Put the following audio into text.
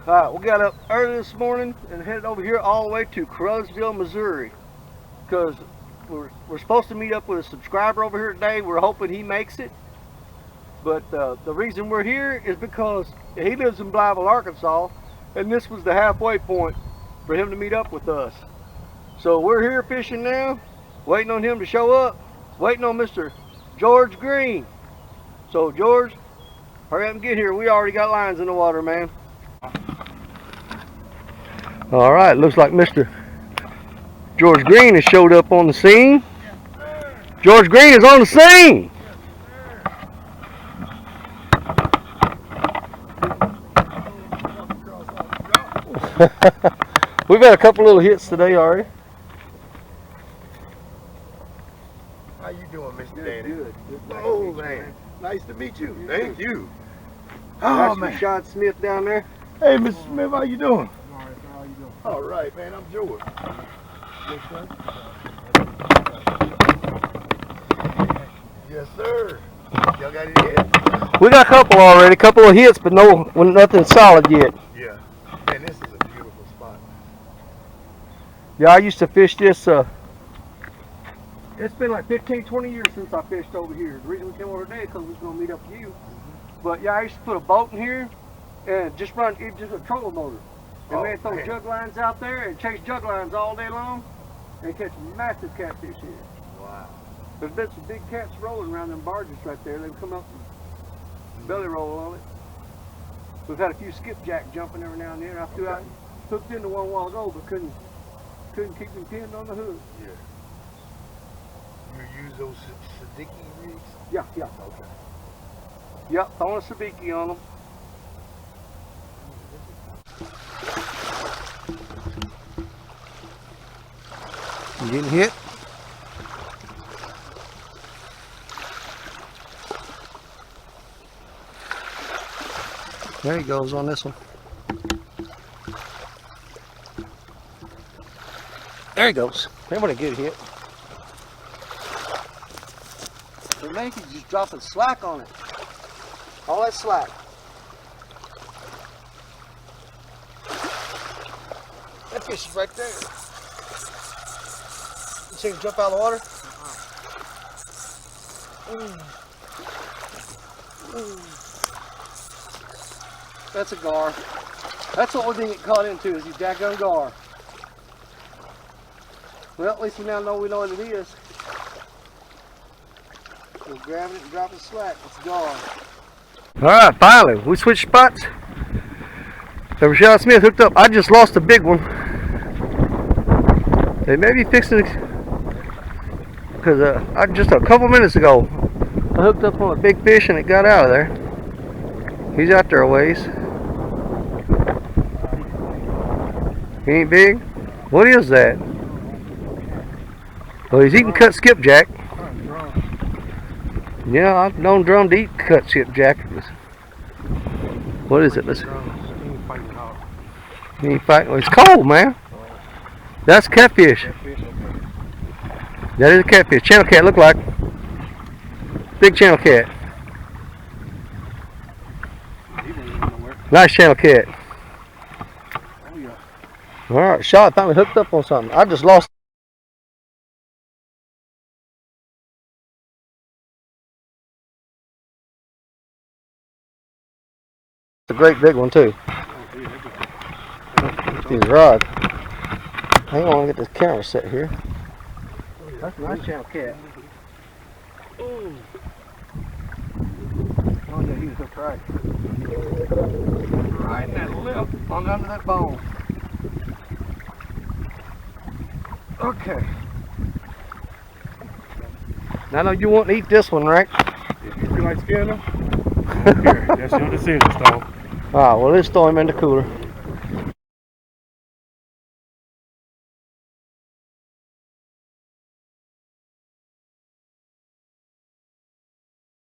Alright, we got up early this morning and headed over here all the way to Crosville, Missouri. Because we're supposed to meet up with a subscriber over here today. We're hoping he makes it. But the reason we're here is because he lives in Blytheville, Arkansas, and this was the halfway point for him to meet up with us. So we're here fishing now, waiting on him to show up, waiting on Mr. George Green. So George, hurry up and get here. We already got lines in the water, man. All right, looks like Mr. George Green has showed up on the scene. George Green is on the scene. We've had a couple little hits today already. How you doing, Mr. Danny? Good. Oh, man. Nice to meet you. Thank you. Oh, Oh, man. Sean Smith down there. Hey, Mr. Smith, how you doing? All right, how you doing? All right, man. I'm George. Yes, sir. Y'all got any hits? We got a couple already, a couple of hits, but nothing solid yet. Yeah. Man, this is a beautiful spot. Yeah, I used to fish this. It's been like 15, 20 years since I fished over here. The reason we came over today is because we was going to meet up with you. But yeah, I used to put a boat in here and just run just a trolling motor. And man, throw jug lines out there and chase jug lines all day long and catch massive catfish here. Wow. There's been some big cats rolling around them barges right there. They've come up and belly roll on it. We've had a few skipjack jumping every now and then. I threw out, hooked into one a while ago, but couldn't keep them pinned on the hook. Yeah. You use those Siddiqui rigs? Yeah. Okay. Yep, throwing a sabiki on them. You getting hit? There he goes on this one. There he goes. Everybody get a hit. The Yankees just dropping slack on it. All that slack. That fish is right there. You see him jump out of the water? That's a gar. That's the only thing it caught into is his daggone gar. Well, at least we now know what it is. We're grabbing it and dropping slack. It's gar. Alright, finally, we switched spots. So Rashad Smith hooked up. I just lost a big one. They may be fixing it because just a couple minutes ago I hooked up on a big fish and it got out of there. He's out there a ways. He ain't big? What is that? Well, he's eating cut skipjack. Yeah, I've known drum to eat cut skipjack. What is it? Listen. He ain't fighting. Well, it's cold, man. That's catfish. That is a catfish. Channel cat look like. Big channel cat. Nice channel cat. Alright, shot finally hooked up on something. I just lost. It's a great big one too. These rods. Hang on, get this camera set here. That's a nice channel cat. Ooh. Oh yeah, he was hooked right. Right in that lip on under that bone. Okay. Now I know you won't eat this one, right? If you feel like skinning them, here, that's your decision, Stone. Alright, well let's throw him in the cooler.